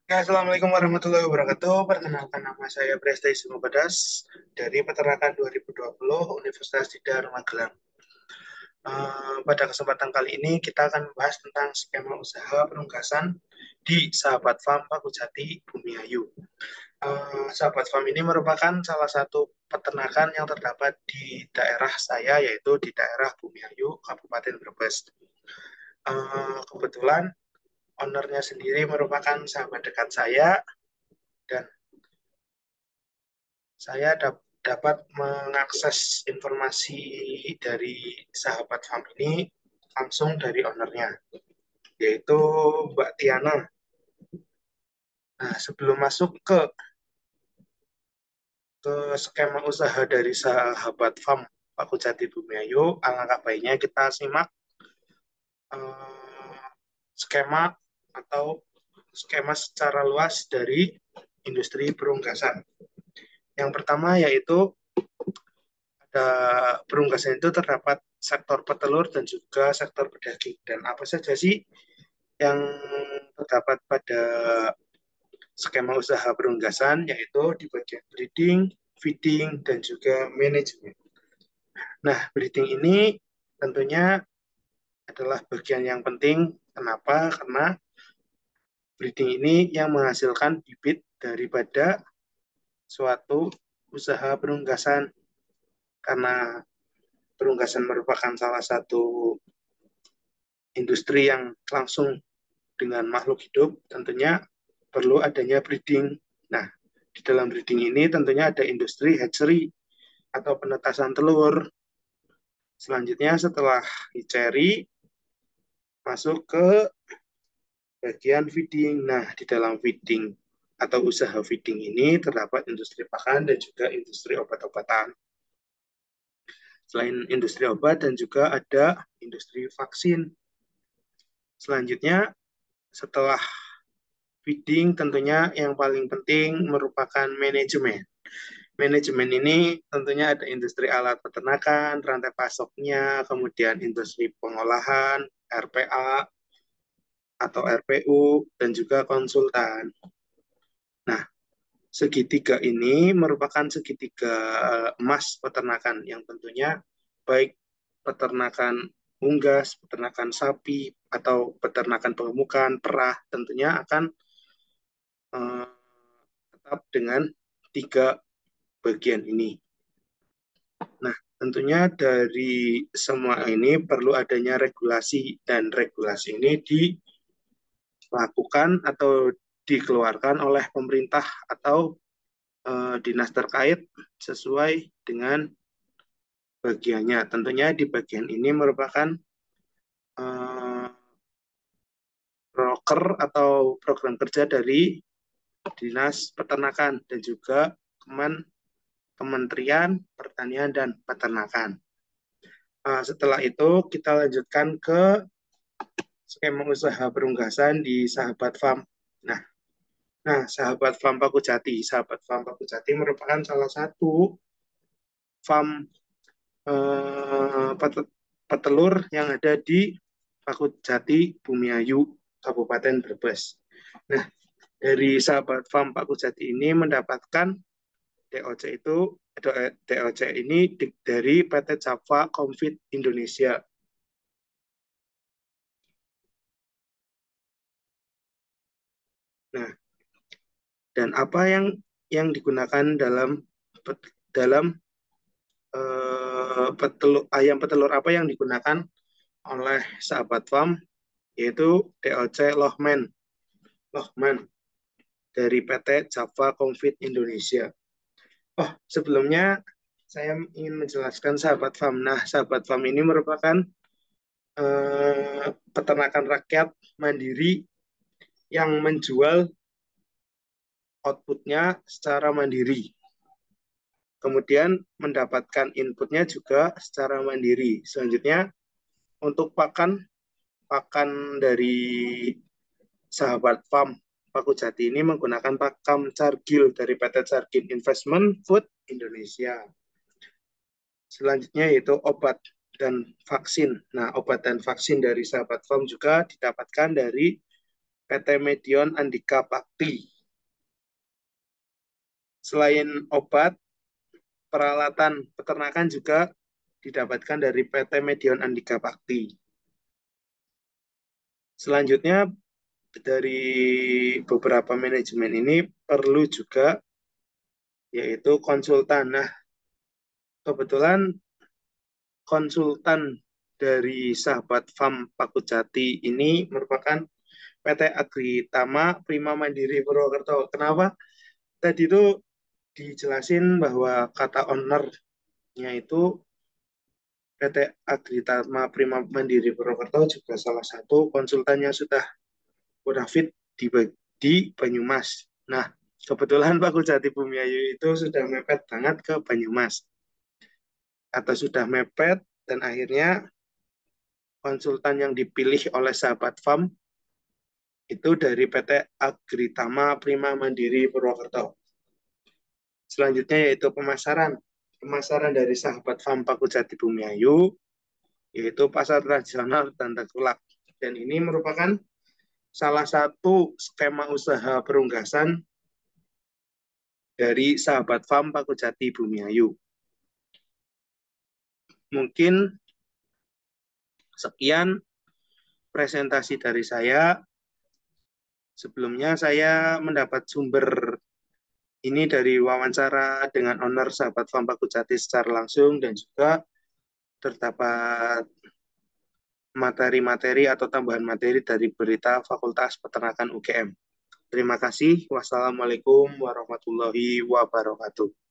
Ya, Assalamualaikum warahmatullahi wabarakatuh. Perkenalkan nama saya Presti Sumobadas dari Peternakan 2020 Universitas Tidar Magelang. Pada kesempatan kali ini kita akan membahas tentang skema usaha penunggasan di Sahabat Farm Pakujati Bumiayu. Sahabat Farm ini merupakan salah satu peternakan yang terdapat di daerah saya, yaitu di daerah Bumiayu, Kabupaten Brebes. Kebetulan ownernya sendiri merupakan sahabat dekat saya, dan saya dapat mengakses informasi dari sahabat farm ini langsung dari ownernya, yaitu Mbak Tiana. Nah, sebelum masuk ke skema usaha dari sahabat farm Pakujati Bumiayu, alangkah baiknya kita simak eh, skema atau skema secara luas dari industri perunggasan. Yang pertama yaitu ada perunggasan itu terdapat sektor petelur dan juga sektor pedaging. Dan apa saja sih yang terdapat pada skema usaha perunggasan, yaitu di bagian breeding, feeding, dan juga manajemen. Nah, breeding ini tentunya adalah bagian yang penting. Kenapa? Karena breeding ini yang menghasilkan bibit daripada suatu usaha perunggasan. Karena perunggasan merupakan salah satu industri yang langsung dengan makhluk hidup, tentunya perlu adanya breeding. Nah, di dalam breeding ini tentunya ada industri hatchery atau penetasan telur. Selanjutnya setelah hatchery, masuk ke bagian feeding. Nah, di dalam feeding atau usaha feeding ini terdapat industri pakan dan juga industri obat-obatan. Selain industri obat dan juga ada industri vaksin. Selanjutnya, setelah feeding tentunya yang paling penting merupakan manajemen. Manajemen ini tentunya ada industri alat peternakan, rantai pasoknya, kemudian industri pengolahan, RPA atau RPU, dan juga konsultan. Nah, segitiga ini merupakan segitiga emas peternakan yang tentunya baik peternakan unggas, peternakan sapi, atau peternakan pengemukan, perah, tentunya akan eh, tetap dengan tiga bagian ini. Nah, tentunya dari semua ini perlu adanya regulasi, dan regulasi ini dilakukan atau dikeluarkan oleh pemerintah atau dinas terkait sesuai dengan bagiannya. Tentunya di bagian ini merupakan eh, proker atau program kerja dari Dinas Peternakan dan juga Kementerian Pertanian dan Peternakan. Setelah itu kita lanjutkan ke skema usaha perunggasan di Sahabat Farm. Nah, Sahabat Farm Pakujati. Sahabat Farm Pakujati merupakan salah satu farm petelur yang ada di Pakujati Bumiayu, Kabupaten Brebes. Nah, dari Sahabat Farm Pakujati ini mendapatkan DOC itu DOC ini dari PT Java Comfit Indonesia. Nah, dan apa yang digunakan dalam ayam petelur apa yang digunakan oleh Sahabat Farm, yaitu DOC Lohman Lohman dari PT Java Comfit Indonesia. Oh, sebelumnya saya ingin menjelaskan Sahabat Farm. Nah, Sahabat Farm ini merupakan peternakan rakyat mandiri yang menjual outputnya secara mandiri. Kemudian mendapatkan inputnya juga secara mandiri. Selanjutnya, untuk pakan dari Sahabat Farm Pakujati ini menggunakan pakan Cargill dari PT Cargill Investment Food Indonesia. Selanjutnya yaitu obat dan vaksin. Nah, obat dan vaksin dari Sahabat Farm juga didapatkan dari PT Medion Andika Bakti. Selain obat, peralatan peternakan juga didapatkan dari PT Medion Andika Bakti. Selanjutnya, dari beberapa manajemen ini perlu juga yaitu konsultan. Nah, kebetulan konsultan dari sahabat Farm Pakujati ini merupakan PT Agritama Prima Mandiri Purwokerto. Kenapa? Tadi itu dijelasin bahwa kata owner-nya itu PT Agritama Prima Mandiri Purwokerto juga salah satu konsultan yang sudah bonafit di Banyumas. Nah, kebetulan Pak Kujati Bumiayu itu sudah mepet banget ke Banyumas. Atau sudah mepet, dan akhirnya konsultan yang dipilih oleh sahabat farm itu dari PT Agritama Prima Mandiri Purwokerto. Selanjutnya yaitu pemasaran. Pemasaran dari sahabat farm Pak Kujati Bumiayu, yaitu pasar tradisional dan tengkulak. Dan ini merupakan salah satu skema usaha perunggasan dari sahabat farm Pak Kujati Bumiayu. Mungkin sekian presentasi dari saya. Sebelumnya saya mendapat sumber ini dari wawancara dengan owner sahabat farm Pak Kujati secara langsung, dan juga terdapat materi-materi atau tambahan materi dari berita Fakultas Peternakan UGM. Terima kasih. Wassalamualaikum warahmatullahi wabarakatuh.